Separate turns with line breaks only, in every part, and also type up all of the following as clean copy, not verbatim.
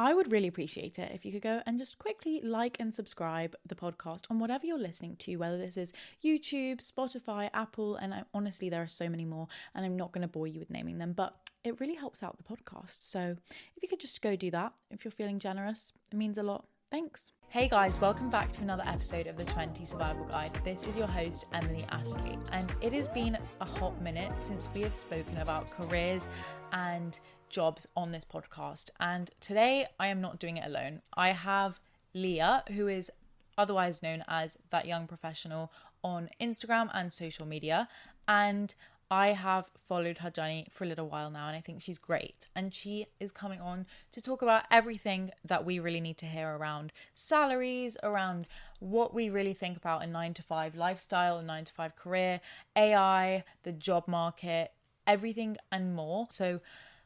I would really appreciate it if you could go and just quickly like and subscribe the podcast on whatever you're listening to, whether this is YouTube, Spotify, Apple, and honestly, there are so many more, and I'm not going to bore you with naming them, but it really helps out the podcast. So if you could just go do that, if you're feeling generous, it means a lot. Thanks. Hey guys, welcome back to another episode of the 20 Survival Guide. This is your host, Emily Astley, and it has been a hot minute since we have spoken about careers and jobs on this podcast. And today I am not doing it alone. I have Leah, who is otherwise known as That Young Professional on Instagram and social media. And I have followed her journey for a little while now, and I think she's great. And she is coming on to talk about everything that we really need to hear around salaries, around what we really think about a 9-to-5 lifestyle, a 9-to-5 career, AI, the job market, everything and more. So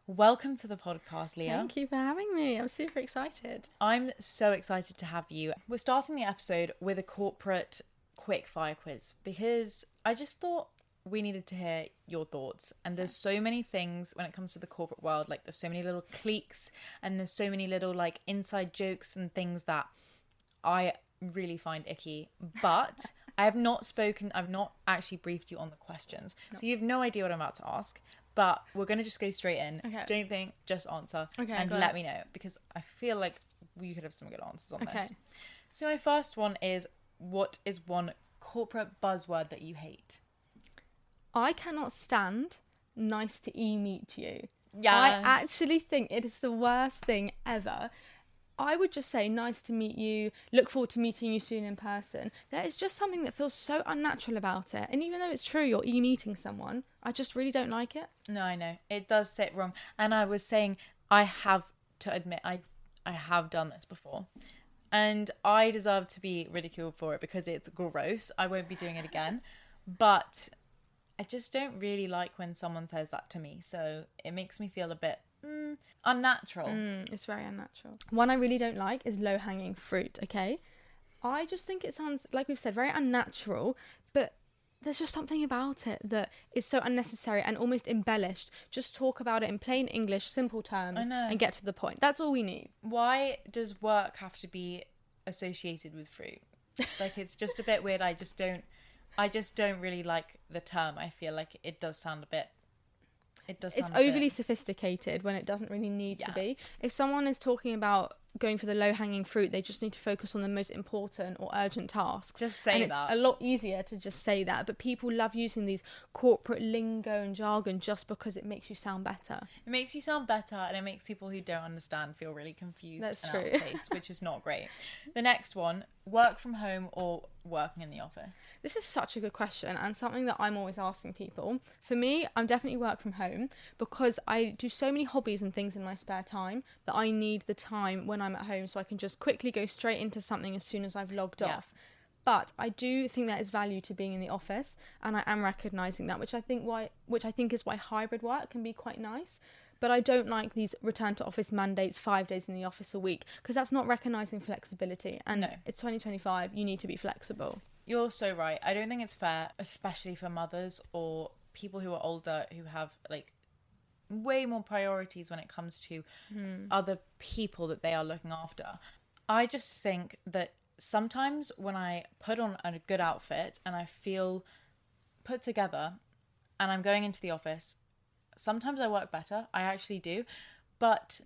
welcome to the podcast, Leah.
Thank you for having me. I'm super excited.
I'm so excited to have you. We're starting the episode with a corporate quick fire quiz because I just thought we needed to hear your thoughts. And there's so many things when it comes to the corporate world, like there's so many little cliques and there's so many little like inside jokes and things that I really find icky. But I've not actually briefed you on the questions. No. So you have no idea what I'm about to ask. But we're going to just go straight in. Okay. Don't think, just answer. Okay, and let me know, because I feel like you could have some good answers on this. So my first one is, what is one corporate buzzword that you hate?
I cannot stand nice to meet you.
Yes.
I actually think it is the worst thing ever. I would just say nice to meet you, look forward to meeting you soon in person. There is just something that feels so unnatural about it. And even though it's true, you're meeting someone, I just really don't like it.
No, I know. It does sit wrong. And I was saying, I have to admit, I have done this before. And I deserve to be ridiculed for it because it's gross. I won't be doing it again. But I just don't really like when someone says that to me. So it makes me feel a bit unnatural.
It's very unnatural. One I really don't like is low-hanging fruit, okay? I just think it sounds, like we've said, very unnatural, but there's just something about it that is so unnecessary and almost embellished. Just talk about it in plain English, simple terms, and get to the point. That's all we need.
Why does work have to be associated with fruit? Like, it's just a bit weird. I just don't really like the term. I feel like it does sound a bit... It's
overly sophisticated when it doesn't really need to be. If someone is talking about going for the low-hanging fruit, they just need to focus on the most important or urgent tasks.
Just say that.
And it's a lot easier to just say that. But people love using these corporate lingo and jargon just because it makes you sound better.
It makes you sound better, and it makes people who don't understand feel really confused.
That's
and
true.
Out of place, which is not great. The next one, work from home or working in the office?
This is such a good question and something that I'm always asking people. For me, I'm definitely work from home because I do so many hobbies and things in my spare time that I need the time when I'm at home so I can just quickly go straight into something as soon as I've logged off. But I do think there is value to being in the office, and I am recognising that, which I think is why hybrid work can be quite nice. But I don't like these return to office mandates, 5 days in the office a week, because that's not recognising flexibility. And It's 2025, you need to be flexible.
You're so right. I don't think it's fair, especially for mothers or people who are older who have like way more priorities when it comes to other people that they are looking after. I just think that sometimes when I put on a good outfit and I feel put together and I'm going into the office, sometimes I work better. I actually do. But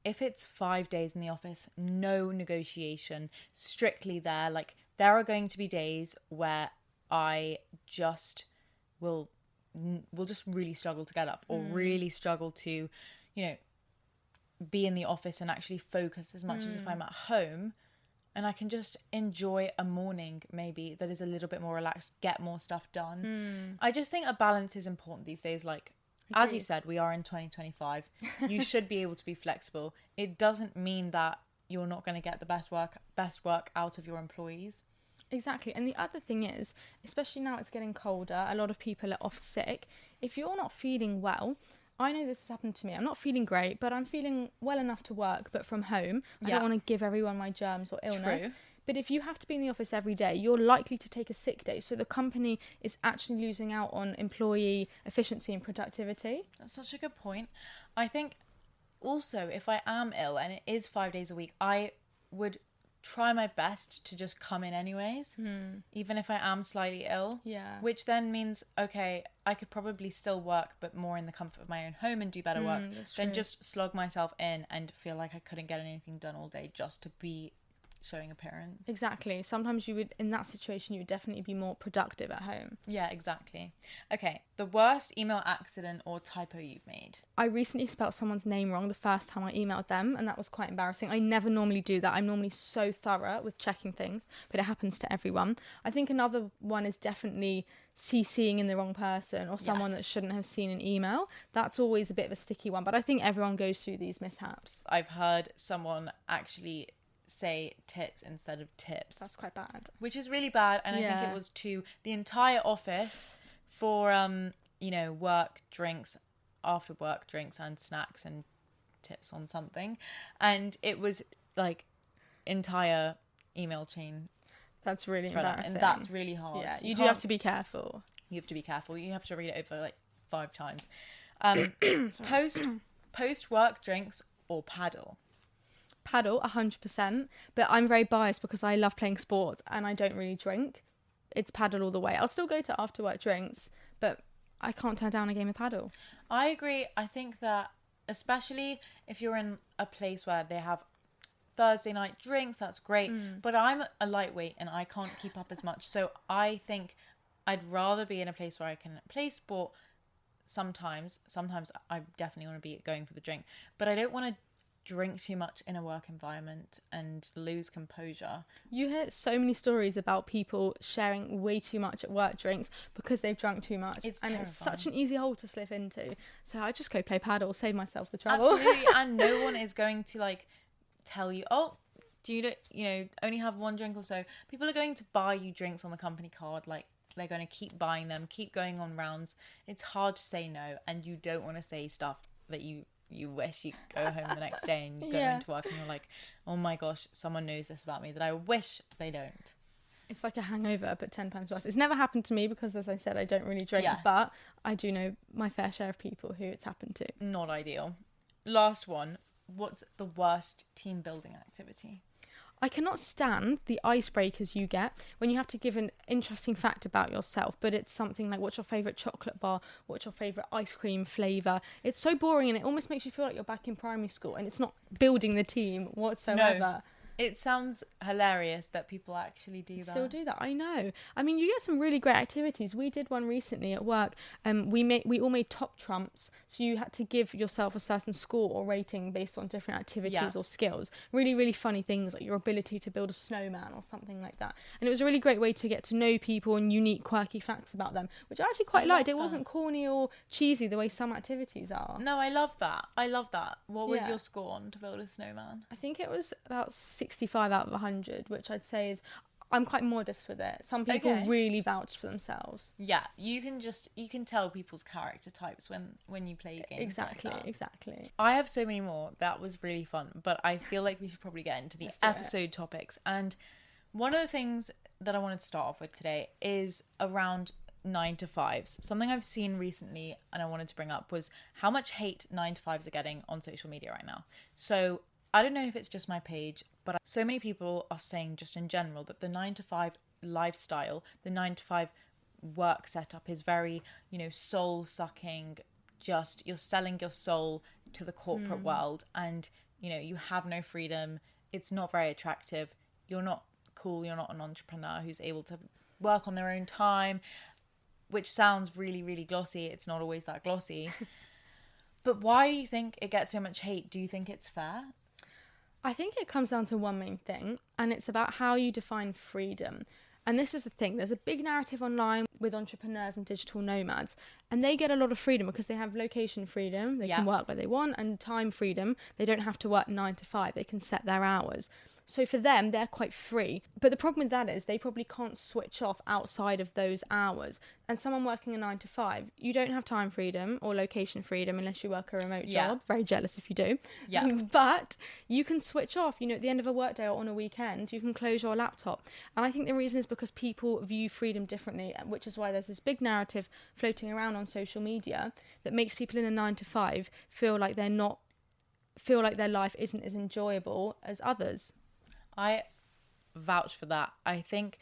if it's 5 days in the office, no negotiation, strictly there, like there are going to be days where I just will just really struggle to get up or really struggle to, be in the office and actually focus as much as if I'm at home. And I can just enjoy a morning maybe that is a little bit more relaxed, get more stuff done. I just think a balance is important these days. Like, as you said, we are in 2025. You should be able to be flexible. It doesn't mean that you're not going to get the best work out of your employees.
Exactly. And the other thing is, especially now it's getting colder, a lot of people are off sick. If you're not feeling well, I know this has happened to me. I'm not feeling great, but I'm feeling well enough to work, but from home. I don't want to give everyone my germs or illness.
True.
But if you have to be in the office every day, you're likely to take a sick day. So the company is actually losing out on employee efficiency and productivity.
That's such a good point. I think also, if I am ill and it is 5 days a week, I would try my best to just come in anyways, even if I am slightly ill.
Yeah.
Which then means, okay, I could probably still work, but more in the comfort of my own home and do better work than just slog myself in and feel like I couldn't get anything done all day just to be showing appearance.
Exactly. Sometimes you would, in that situation, you would definitely be more productive at home.
Yeah, exactly. Okay, the worst email accident or typo you've made.
I recently spelt someone's name wrong the first time I emailed them, and that was quite embarrassing. I never normally do that. I'm normally so thorough with checking things, but it happens to everyone. I think another one is definitely CCing in the wrong person or someone that shouldn't have seen an email. That's always a bit of a sticky one, but I think everyone goes through these mishaps.
I've heard someone actually say tits instead of tips.
That's quite bad.
Which is really bad, and I think it was to the entire office for work drinks, after work drinks and snacks and tips on something, and it was like entire email chain.
That's really embarrassing.
And that's really hard.
Yeah, you do have to be careful.
You have to be careful. You have to read it over like 5 times. Post work drinks or paddle.
Paddle 100%, but I'm very biased because I love playing sports and I don't really drink. It's paddle all the way. I'll still go to after work drinks, but I can't turn down a game of paddle.
I agree. I think that especially if you're in a place where they have Thursday night drinks, that's great, but I'm a lightweight and I can't keep up as much, so I think I'd rather be in a place where I can play sport. Sometimes I definitely want to be going for the drink, but I don't want to drink too much in a work environment and lose composure.
You hear so many stories about people sharing way too much at work drinks because they've drunk too much. It's such an easy hole to slip into. So I just go play paddle, save myself the trouble.
Absolutely. And no one is going to like tell you, oh, do you only have one drink or so. People are going to buy you drinks on the company card, like they're going to keep buying them, keep going on rounds. It's hard to say no, and you don't want to say stuff that you wish you go home the next day and you go into work and you're like, oh my gosh, someone knows this about me that I wish they don't.
It's like a hangover, but 10 times worse. It's never happened to me because, as I said, I don't really drink, but I do know my fair share of people who it's happened to.
Not ideal. Last one. What's the worst team building activity?
I cannot stand the icebreakers you get when you have to give an interesting fact about yourself, but it's something like, what's your favourite chocolate bar? What's your favourite ice cream flavour? It's so boring and it almost makes you feel like you're back in primary school and it's not building the team whatsoever. No.
It sounds hilarious that people actually do that.
Still do that, I know. I mean, you get some really great activities. We did one recently at work. We all made top trumps. So you had to give yourself a certain score or rating based on different activities or skills. Really, really funny things like your ability to build a snowman or something like that. And it was a really great way to get to know people and unique, quirky facts about them, which I actually quite liked. It wasn't corny or cheesy the way some activities are.
No, I love that. What was your score on to build a snowman?
I think it was about 65 out of 100, which I'd say is, I'm quite modest with it. Some people really vouch for themselves.
Yeah, you can tell people's character types when you play games.
Exactly.
I have so many more. That was really fun, but I feel like we should probably get into the episode topics. And one of the things that I wanted to start off with today is around 9-to-5s. Something I've seen recently and I wanted to bring up was how much hate 9-to-5s are getting on social media right now. So I don't know if it's just my page, but so many people are saying just in general that the 9-to-5 lifestyle, the 9-to-5 work setup is very, soul-sucking. Just you're selling your soul to the corporate world and, you have no freedom. It's not very attractive. You're not cool. You're not an entrepreneur who's able to work on their own time, which sounds really, really glossy. It's not always that glossy. But why do you think it gets so much hate? Do you think it's fair?
I think it comes down to one main thing, and it's about how you define freedom. And this is the thing, there's a big narrative online with entrepreneurs and digital nomads, and they get a lot of freedom because they have location freedom, they can work where they want, and time freedom. They don't have to work 9-to-5, they can set their hours. So for them, they're quite free. But the problem with that is they probably can't switch off outside of those hours. And someone working a 9-to-5, you don't have time freedom or location freedom unless you work a remote job. Very jealous if you do.
Yeah.
But you can switch off, at the end of a workday or on a weekend, you can close your laptop. And I think the reason is because people view freedom differently, which is why there's this big narrative floating around on social media that makes people in a 9-to-5 feel like they're not feel like their life isn't as enjoyable as others.
I vouch for that. I think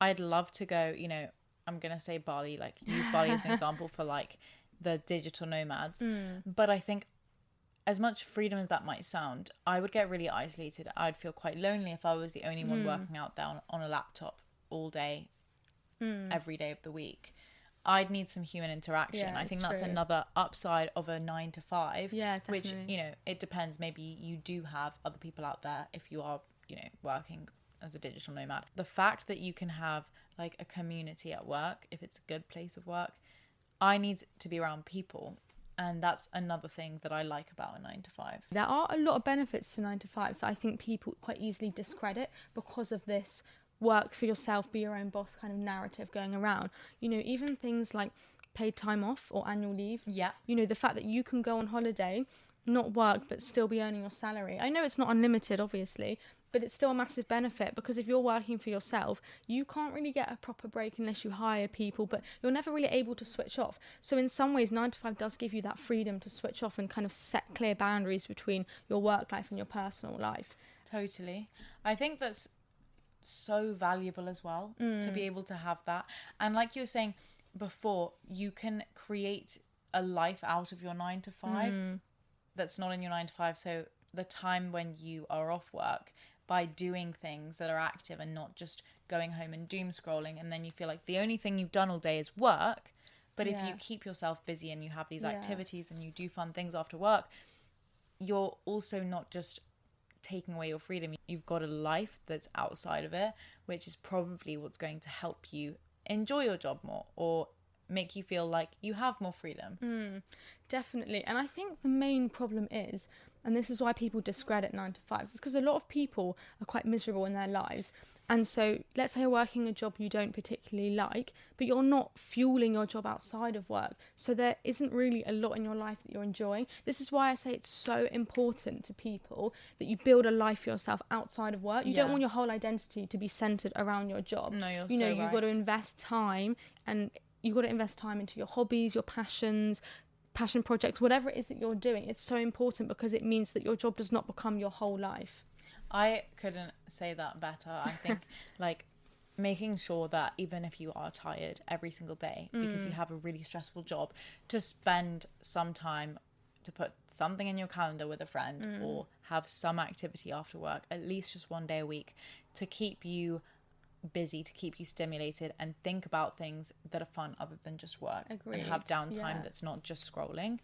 I'd love to go, you know, I'm going to say Bali, like use Bali as an example for like the digital nomads. But I think as much freedom as that might sound, I would get really isolated. I'd feel quite lonely if I was the only one working out there on a laptop all day, every day of the week. I'd need some human interaction.
Yeah,
I think
it's
that's
true.
another upside of a 9 to 5.
Yeah,
which,
definitely.
you know, it depends. Maybe you do have other people out there if you are, you know, working as a digital nomad. The fact that you can have like a community at work, if it's a good place of work, I need to be around people. And that's another thing that I like about a 9 to 5.
There are a lot of benefits to 9 to 5s that I think people quite easily discredit because of this work for yourself, be your own boss kind of narrative going around. You know, even things like paid time off or annual leave.
Yeah.
You know, the fact that you can go on holiday, not work, but still be earning your salary. I know it's not unlimited, obviously, but it's still a massive benefit because if you're working for yourself, you can't really get a proper break unless you hire people, but you're never really able to switch off. So in some ways, 9 to 5 does give you that freedom to switch off and kind of set clear boundaries between your work life and your personal life.
Totally. I think that's so valuable as well to be able to have that. And like you were saying before, you can create a life out of your 9 to 5 that's not in your 9 to 5. So the time when you are off work, by doing things that are active and not just going home and doom scrolling, and then you feel like the only thing you've done all day is work. But if you keep yourself busy and you have these activities and you do fun things after work, you're also not just taking away your freedom. You've got a life that's outside of it, which is probably what's going to help you enjoy your job more or make you feel like you have more freedom.
Definitely. And I think the main problem is, and this is why people discredit 9 to 5s, it's because a lot of people are quite miserable in their lives. And so let's say you're working a job you don't particularly like, but you're not fueling your job outside of work. So there isn't really a lot in your life that you're enjoying. This is why I say it's so important to people that you build a life for yourself outside of work. You don't want your whole identity to be centered around your job.
No, you're
you know,
so
you've
right.
got to invest time, and you've got to invest time into your hobbies, your passion projects, whatever it is that you're doing. It's so important because it means that your job does not become your whole life.
I couldn't say that better. I think like making sure that even if you are tired every single day because you have a really stressful job, to spend some time to put something in your calendar with a friend or have some activity after work, at least just one day a week, to keep you busy, to keep you stimulated and think about things that are fun other than just work.
Agreed.
And have downtime that's not just scrolling.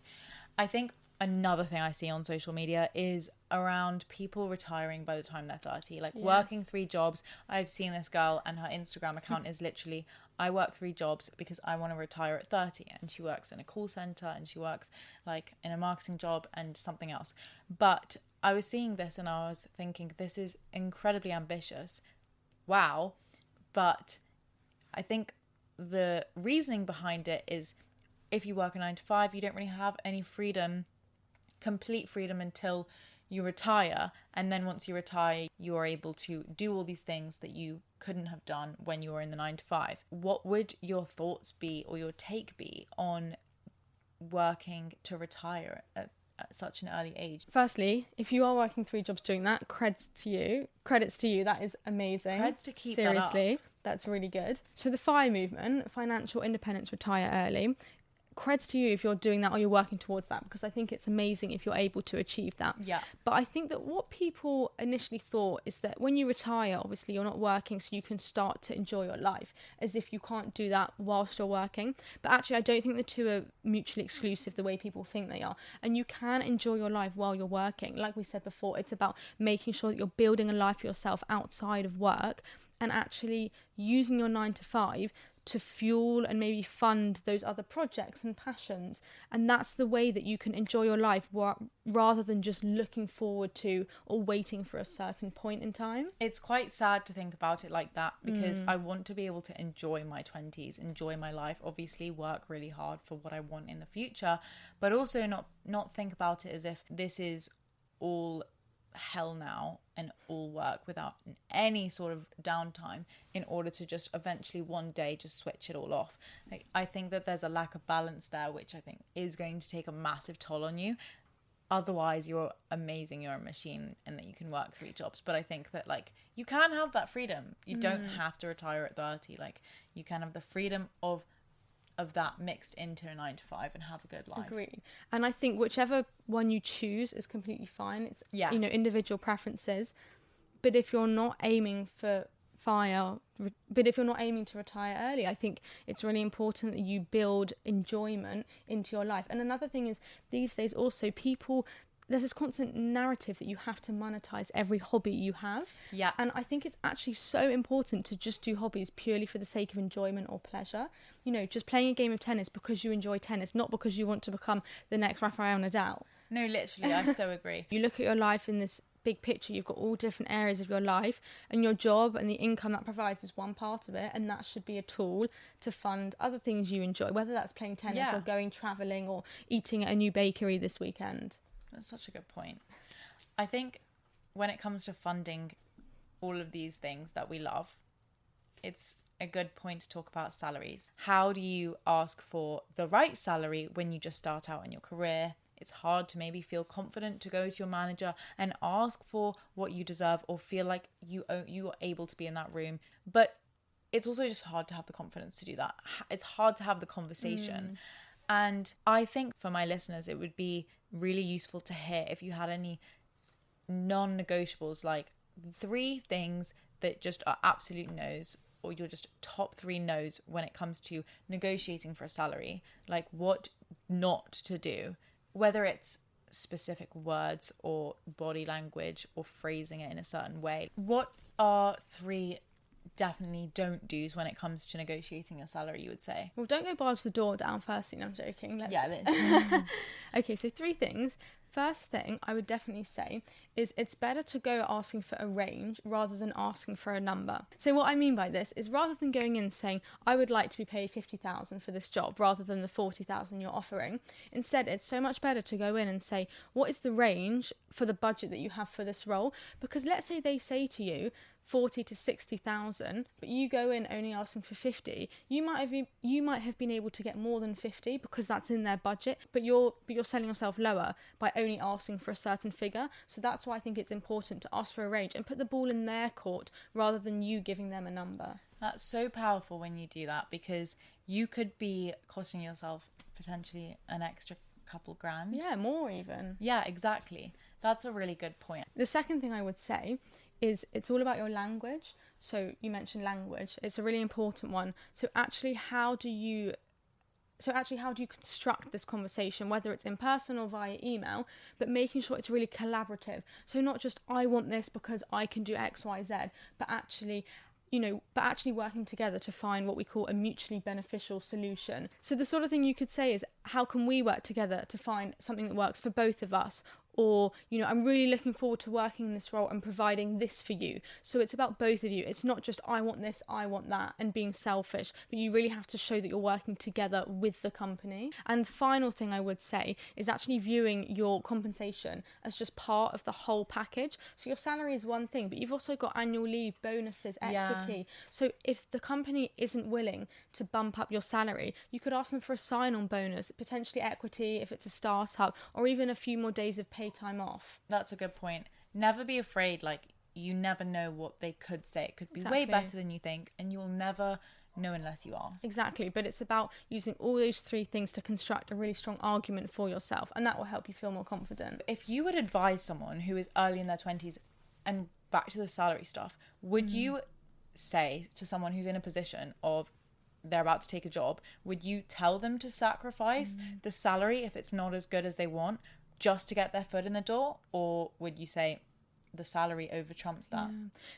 I think another thing I see on social media is around people retiring by the time they're 30, like working 3 jobs. I've seen this girl and her Instagram account is literally, I work 3 jobs because I want to retire at 30. And she works in a call center and she works like in a marketing job and something else. But I was seeing this and I was thinking, this is incredibly ambitious. Wow. But I think the reasoning behind it is if you work a 9 to 5, you don't really have any freedom, complete freedom until you retire. And then once you retire, you're able to do all these things that you couldn't have done when you were in the 9 to 5. What would your thoughts be or your take be on working to retire at such an early age?
Firstly, if you are working 3 jobs doing that, credits to you. That is amazing.
Creds to keep
Seriously, that's really good. So the FIRE movement, financial independence, retire early. Creds to you if you're doing that or you're working towards that, because I think it's amazing if you're able to achieve that.
Yeah.
But I think that what people initially thought is that when you retire, obviously you're not working, so you can start to enjoy your life, as if you can't do that whilst you're working. But actually, I don't think the two are mutually exclusive the way people think they are. And you can enjoy your life while you're working. Like we said before, it's about making sure that you're building a life for yourself outside of work and actually using your 9 to 5 to fuel and maybe fund those other projects and passions. And that's the way that you can enjoy your life rather than just looking forward to or waiting for a certain point in time.
It's quite sad to think about it like that, because I want to be able to enjoy my 20s, enjoy my life, obviously work really hard for what I want in the future, but also not think about it as if this is all hell now and all work without any sort of downtime in order to just eventually one day just switch it all off. Like, I think that there's a lack of balance there, which I think is going to take a massive toll on you. otherwise you're amazing, you're a machine, and that you can work 3 jobs. But I think that like you can have that freedom. You don't have to retire at 30. Like you can have the freedom of that mixed into a 9 to 5 and have a good life.
Agreed. And I think whichever one you choose is completely fine. It's individual preferences. But if you're not aiming to retire early, I think it's really important that you build enjoyment into your life. And another thing is, these days also, there's this constant narrative that you have to monetize every hobby you have.
Yeah.
And I think it's actually so important to just do hobbies purely for the sake of enjoyment or pleasure. You know, just playing a game of tennis because you enjoy tennis, not because you want to become the next Rafael Nadal.
No, literally, I so agree.
You look at your life in this big picture, you've got all different areas of your life, and your job and the income that provides is one part of it, and that should be a tool to fund other things you enjoy, whether that's playing tennis or going travelling or eating at a new bakery this weekend.
That's such a good point. I think when it comes to funding all of these things that we love, it's a good point to talk about salaries. How do you ask for the right salary when you just start out in your career? It's hard to maybe feel confident to go to your manager and ask for what you deserve, or feel like you are able to be in that room. But it's also just hard to have the confidence to do that. It's hard to have the conversation. And I think for my listeners, it would be really useful to hear if you had any non-negotiables, like 3 things that just are absolute no's, or your just top 3 no's when it comes to negotiating for a salary. Like what not to do. Whether it's specific words or body language or phrasing it in a certain way. What are 3 definitely don't do's when it comes to negotiating your salary, you would say?
Well, don't go barge the door down first thing. I'm joking.
Literally.
Okay, so 3 things. First thing I would definitely say is it's better to go asking for a range rather than asking for a number. So what I mean by this is, rather than going in saying, I would like to be paid 50,000 for this job rather than the 40,000 you're offering, instead it's so much better to go in and say, what is the range for the budget that you have for this role? Because let's say they say to you 40 to 60,000, but you go in only asking for 50, you might have been able to get more than 50 because that's in their budget, but you're selling yourself lower by only asking for a certain figure. So that's why I think it's important to ask for a range and put the ball in their court rather than you giving them a number.
That's so powerful when you do that, because you could be costing yourself potentially an extra couple grand.
Yeah, more even.
Yeah, exactly. That's a really good point.
The second thing I would say is it's all about your language. So you mentioned language. It's a really important one. So actually how do you construct this conversation, whether it's in person or via email, but making sure it's really collaborative. So not just, I want this because I can do X, Y, Z, but actually working together to find what we call a mutually beneficial solution. So the sort of thing you could say is, how can we work together to find something that works for both of us? Or, I'm really looking forward to working in this role and providing this for you. So it's about both of you. It's not just I want this, I want that, and being selfish, but you really have to show that you're working together with the company. And the final thing I would say is actually viewing your compensation as just part of the whole package. So your salary is one thing, but you've also got annual leave, bonuses, equity. Yeah. So if the company isn't willing to bump up your salary, you could ask them for a sign-on bonus, potentially equity if it's a startup, or even a few more days of pay time off.
That's a good point. Never be afraid. Like, you never know what they could say. It could be way better than you think, and you'll never know unless you ask.
Exactly. But it's about using all those 3 things to construct a really strong argument for yourself, and that will help you feel more confident.
If you would advise someone who is early in their 20s, and back to the salary stuff, would you say to someone who's in a position of they're about to take a job, would you tell them to sacrifice the salary if it's not as good as they want, just to get their foot in the door? Or would you say the salary over trumps that?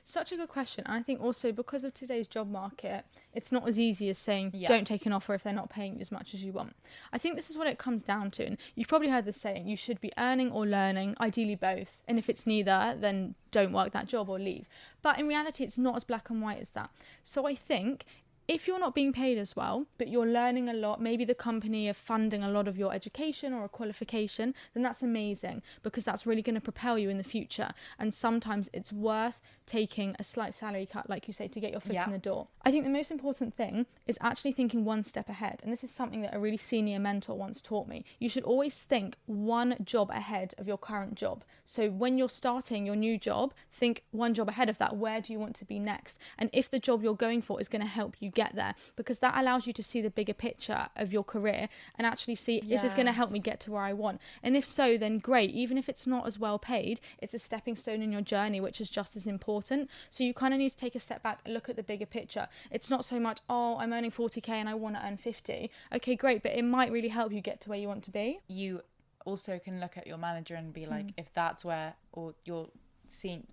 Such a good question. I think also because of today's job market, it's not as easy as saying don't take an offer if they're not paying as much as you want. I think this is what it comes down to, and you've probably heard the saying, you should be earning or learning, ideally both, and if it's neither, then don't work that job or leave. But in reality, it's not as black and white as that. So I think if you're not being paid as well, but you're learning a lot, maybe the company are funding a lot of your education or a qualification, then that's amazing, because that's really going to propel you in the future. And sometimes it's worth taking a slight salary cut, like you say, to get your foot in the door. I think the most important thing is actually thinking one step ahead. And this is something that a really senior mentor once taught me. You should always think one job ahead of your current job. So when you're starting your new job, think one job ahead of that. Where do you want to be next? And if the job you're going for is going to help you get there, because that allows you to see the bigger picture of your career and actually see, is this going to help me get to where I want? And if so, then great. Even if it's not as well paid, it's a stepping stone in your journey, which is just as important. So you kind of need to take a step back and look at the bigger picture. It's not so much, oh, I'm earning 40k and I want to earn 50. Okay, great, but it might really help you get to where you want to be.
You also can look at your manager and be like, if that's where, or your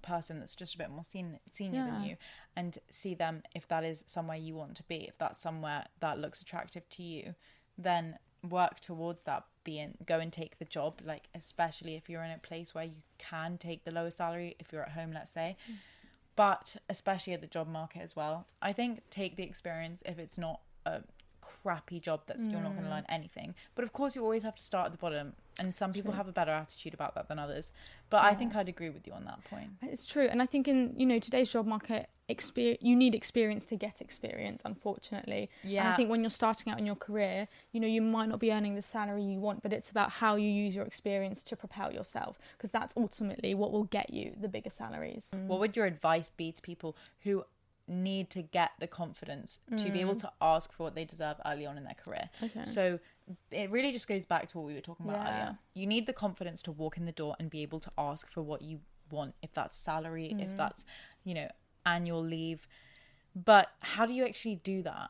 person that's just a bit more senior than you, and see them if that is somewhere you want to be. If that's somewhere that looks attractive to you, then work towards that. Go and take the job, like especially if you're in a place where you can take the lower salary if you're at home, let's say. But especially at the job market as well, I think take the experience if it's not a crappy job that's you're not going to learn anything. But of course you always have to start at the bottom, and some people have a better attitude about that than others, but I think I'd agree with you on that point. It's
true. And I think in today's job market, you need experience to get experience, unfortunately. And I think when you're starting out in your career, you might not be earning the salary you want, but it's about how you use your experience to propel yourself, because that's ultimately what will get you the bigger salaries.
What would your advice be to people who need to get the confidence to be able to ask for what they deserve early on in their career? So it really just goes back to what we were talking about earlier. You need the confidence to walk in the door and be able to ask for what you want, if that's salary, if that's annual leave. But how do you actually do that?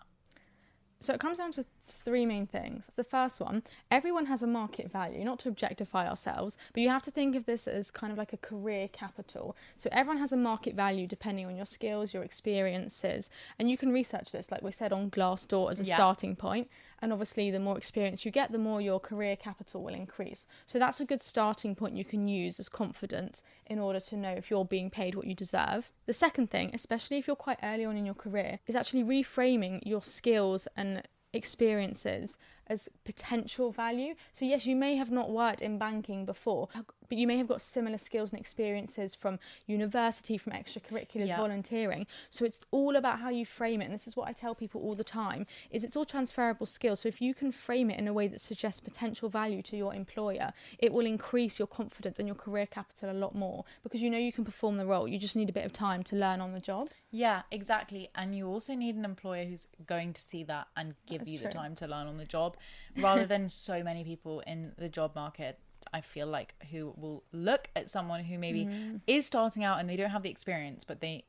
So it comes down to three main things. The first one, everyone has a market value, not to objectify ourselves, but you have to think of this as kind of like a career capital. So everyone has a market value depending on your skills, your experiences, and you can research this, like we said, on Glassdoor as a starting point. And obviously the more experience you get, the more your career capital will increase. So that's a good starting point you can use as confidence in order to know if you're being paid what you deserve. The second thing, especially if you're quite early on in your career, is actually reframing your skills and experiences as potential value. So yes, you may have not worked in banking before, but you may have got similar skills and experiences from university, from extracurriculars, volunteering. So it's all about how you frame it. And this is what I tell people all the time, is it's all transferable skills. So if you can frame it in a way that suggests potential value to your employer, it will increase your confidence and your career capital a lot more, because you can perform the role. You just need a bit of time to learn on the job. Yeah,
exactly. And you also need an employer who's going to see that and give you the time to learn on the job, rather than so many people in the job market, I feel like, who will look at someone who maybe is starting out and they don't have the experience, but they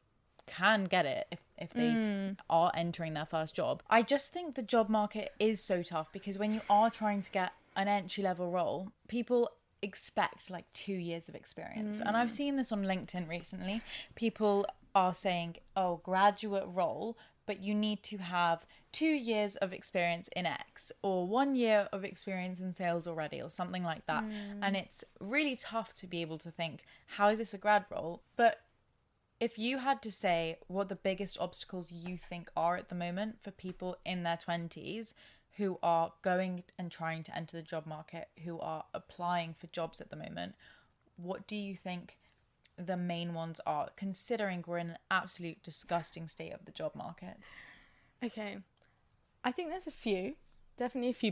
can get it if they are entering their first job. I just think the job market is so tough, because when you are trying to get an entry-level role, people expect like 2 years of experience. And I've seen this on LinkedIn recently. People are saying, oh, graduate role, but you need to have 2 years of experience in X, or 1 year of experience in sales already, or something like that. And it's really tough to be able to think, how is this a grad role? But if you had to say what the biggest obstacles you think are at the moment for people in their 20s who are going and trying to enter the job market, who are applying for jobs at the moment, what do you think the main ones are, considering we're in an absolute disgusting state of the job market?
Okay, I think there's a few, definitely a few,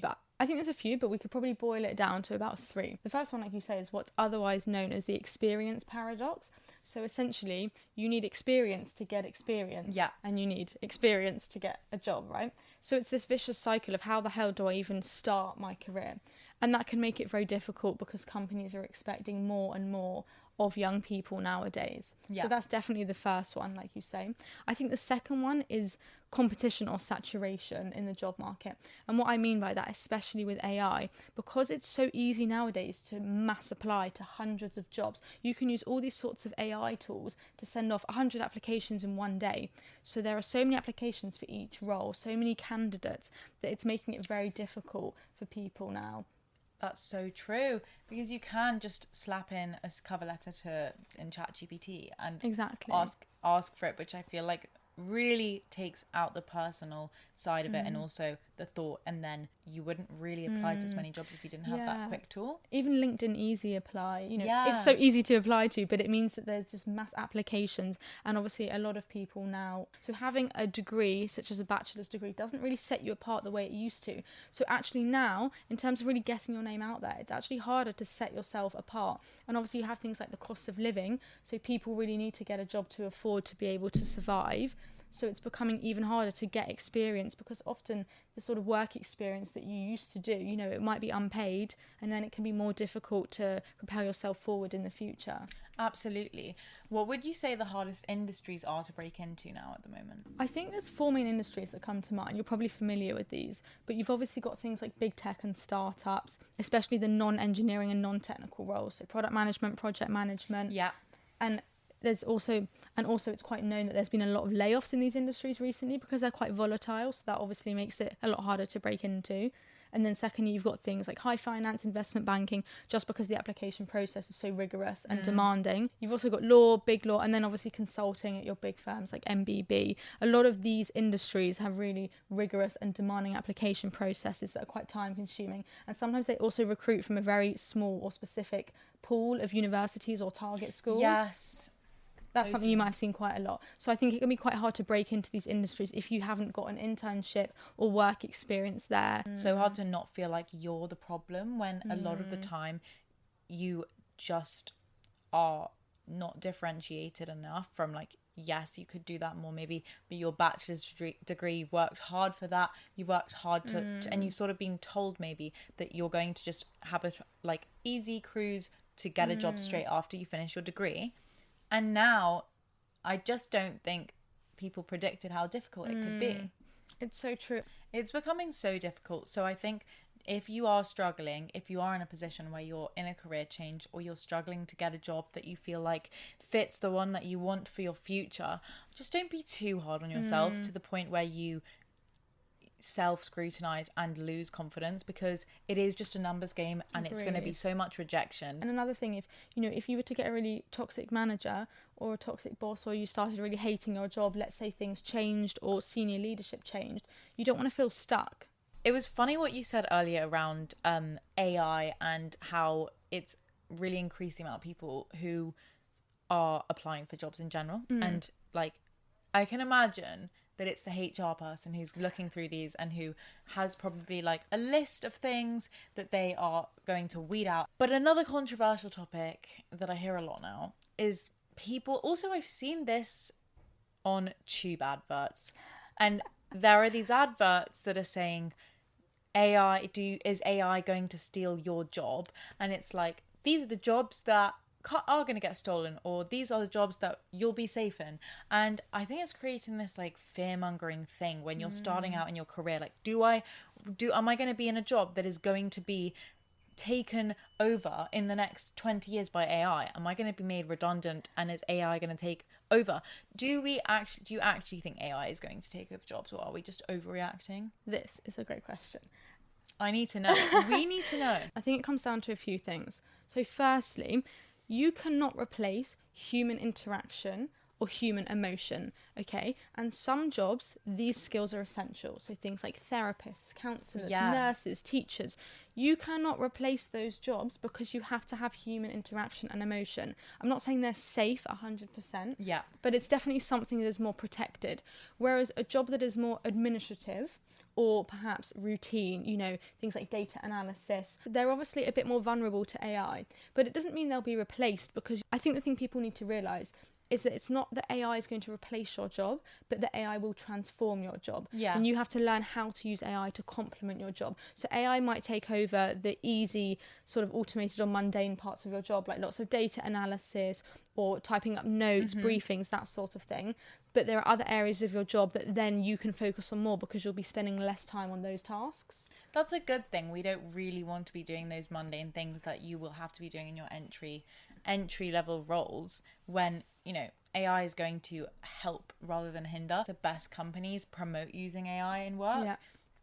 but we could probably boil it down to about three. The first one, like you say, is what's otherwise known as the experience paradox. So essentially, you need experience to get experience, and you need experience to get a job, right? So it's this vicious cycle of how the hell do I even start my career? And that can make it very difficult, because companies are expecting more and more of young people nowadays. So that's definitely the first one, like you say. I think the second one is competition or saturation in the job market. And what I mean by that, especially with AI, because it's so easy nowadays to mass apply to hundreds of jobs, you can use all these sorts of AI tools to send off 100 applications in one day. So there are so many applications for each role, so many candidates, that it's making it very difficult for people now.
That's so true, because you can just slap in a cover letter in ChatGPT and ask for it, which I feel like really takes out the personal side of it and also the thought, and then you wouldn't really apply to as many jobs if you didn't have that quick tool.
Even LinkedIn Easy Apply, you know,
Yeah.
it's so easy to apply to, but it means that there's just mass applications, and obviously a lot of people now, so having a degree such as a bachelor's degree doesn't really set you apart the way it used to. So actually now, in terms of really getting your name out there, it's actually harder to set yourself apart. And obviously you have things like the cost of living, so people really need to get a job to afford to be able to survive. So it's becoming even harder to get experience, because often the sort of work experience that you used to do, you know, it might be unpaid, and then it can be more difficult to propel yourself forward in the future.
Absolutely. What would you say the hardest industries are to break into now at the moment?
I think there's 4 main industries that come to mind. You're probably familiar with these, but you've obviously got things like big tech and startups, especially the non-engineering and non-technical roles, so product management, project management.
Yeah.
And there's also it's quite known that there's been a lot of layoffs in these industries recently because they're quite volatile, so that obviously makes it a lot harder to break into. And then secondly, you've got things like high finance, investment banking, just because the application process is so rigorous and demanding. You've also got law, big law, and then obviously consulting at your big firms like MBB. A lot of these industries have really rigorous and demanding application processes that are quite time consuming. And sometimes they also recruit from a very small or specific pool of universities or target schools.
Yes.
That's something you might have seen quite a lot. So I think it can be quite hard to break into these industries if you haven't got an internship or work experience there.
So hard to not feel like you're the problem when a lot of the time you just are not differentiated enough from, like, yes, you could do that more maybe, but your bachelor's degree, you've worked hard for that, you've worked hard to and you've sort of been told maybe that you're going to just have a like easy cruise to get a job straight after you finish your degree. And now, I just don't think people predicted how difficult it could be.
It's so true.
It's becoming so difficult. So I think if you are struggling, if you are in a position where you're in a career change or you're struggling to get a job that you feel like fits the one that you want for your future, just don't be too hard on yourself to the point where you self-scrutinize and lose confidence, because it is just a numbers game and it's going to be so much rejection.
And another thing, if you were to get a really toxic manager or a toxic boss, or you started really hating your job, let's say things changed or senior leadership changed, you don't want to feel stuck.
It was funny what you said earlier around AI and how it's really increased the amount of people who are applying for jobs in general. And like, I can imagine that it's the HR person who's looking through these and who has probably like a list of things that they are going to weed out. But another controversial topic that I hear a lot now is people, also I've seen this on tube adverts, and there are these adverts that are saying is AI going to steal your job? And it's like, these are the jobs that are going to get stolen, or these are the jobs that you'll be safe in. And I think it's creating this like fear-mongering thing when you're starting out in your career, like am I going to be in a job that is going to be taken over in the next 20 years by AI? Am I going to be made redundant, and is AI going to take over? Do you actually think AI is going to take over jobs, or are we just overreacting?
This is a great question.
I need to know. We need to know.
I think it comes down to a few things. So firstly, you cannot replace human interaction or human emotion, okay? And some jobs, these skills are essential. So things like therapists, counsellors, nurses, teachers. You cannot replace those jobs because you have to have human interaction and emotion. I'm not saying they're safe 100%, but it's definitely something that is more protected. Whereas a job that is more administrative or perhaps routine, things like data analysis, they're obviously a bit more vulnerable to AI. But it doesn't mean they'll be replaced, because I think the thing people need to realise is that it's not that AI is going to replace your job, but that AI will transform your job.
Yeah.
And you have to learn how to use AI to complement your job. So AI might take over the easy, sort of automated or mundane parts of your job, like lots of data analysis or typing up notes, briefings, that sort of thing. But there are other areas of your job that then you can focus on more, because you'll be spending less time on those tasks.
That's a good thing. We don't really want to be doing those mundane things that you will have to be doing in your entry level roles, when AI is going to help rather than hinder. The best companies promote using AI in work.
Yeah.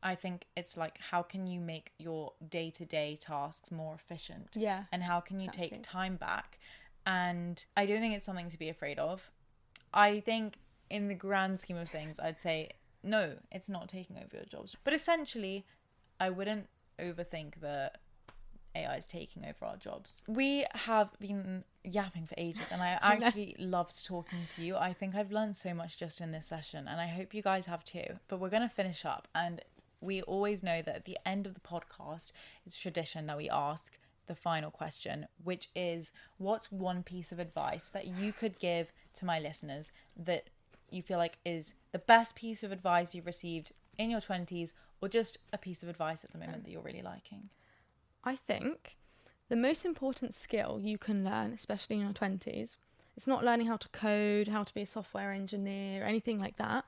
I think it's like, how can you make your day-to-day tasks more efficient?
Yeah.
And how can you take time back? And I don't think it's something to be afraid of. I think in the grand scheme of things, I'd say no, it's not taking over your jobs. But essentially, I wouldn't overthink that AI is taking over our jobs. We have been yapping for ages, and I actually loved talking to you. I think I've learned so much just in this session, and I hope you guys have too. But we're going to finish up, and we always know that at the end of the podcast, it's tradition that we ask the final question, which is, what's one piece of advice that you could give to my listeners that you feel like is the best piece of advice you've received in your 20s, or just a piece of advice at the moment that you're really liking?
I think the most important skill you can learn, especially in your 20s, it's not learning how to code, how to be a software engineer, or anything like that.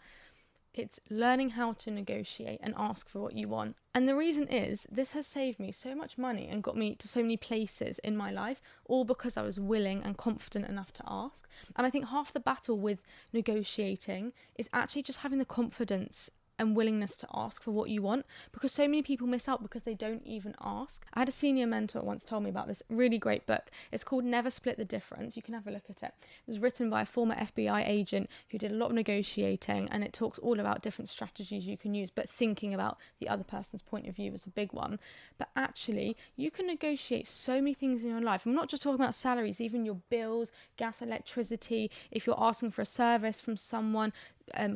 It's learning how to negotiate and ask for what you want. And the reason is, this has saved me so much money and got me to so many places in my life, all because I was willing and confident enough to ask. And I think half the battle with negotiating is actually just having the confidence and willingness to ask for what you want, because so many people miss out because they don't even ask. I had a senior mentor once told me about this really great book. It's called Never Split the Difference. You can have a look at it. It was written by a former FBI agent who did a lot of negotiating, and it talks all about different strategies you can use, but thinking about the other person's point of view is a big one. But actually, you can negotiate so many things in your life. I'm not just talking about salaries, even your bills, gas, electricity, if you're asking for a service from someone,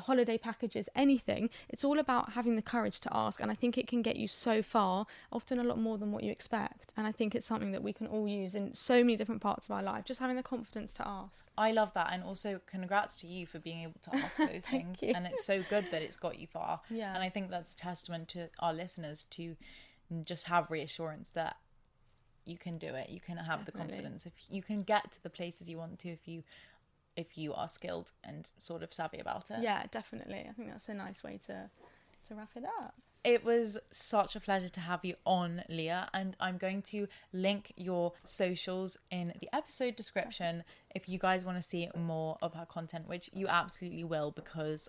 holiday packages, anything. It's all about having the courage to ask, and I think it can get you so far, often a lot more than what you expect. And I think it's something that we can all use in so many different parts of our life, just having the confidence to ask.
I love that, and also congrats to you for being able to ask for those things. And it's so good that it's got you far.
Yeah.
And I think that's a testament to our listeners to just have reassurance that you can do it. You can have the confidence. If you can get to the places you want to, if you are skilled and sort of savvy about it.
Yeah, definitely. I think that's a nice way to wrap it up.
It was such a pleasure to have you on, Leah, and I'm going to link your socials in the episode description if you guys want to see more of her content, which you absolutely will, because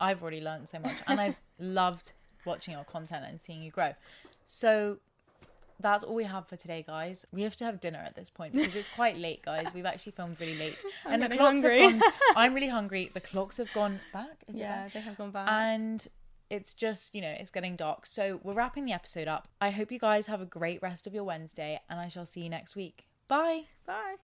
I've already learned so much and I've loved watching your content and seeing you grow. So that's all we have for today, guys. We have to have dinner at this point because it's quite late, guys. We've actually filmed really late.
I'm
the
clocks
hungry. Have gone, I'm really hungry. The clocks have gone back.
Yeah, they have gone back.
And it's just, it's getting dark. So we're wrapping the episode up. I hope you guys have a great rest of your Wednesday, and I shall see you next week. Bye.
Bye.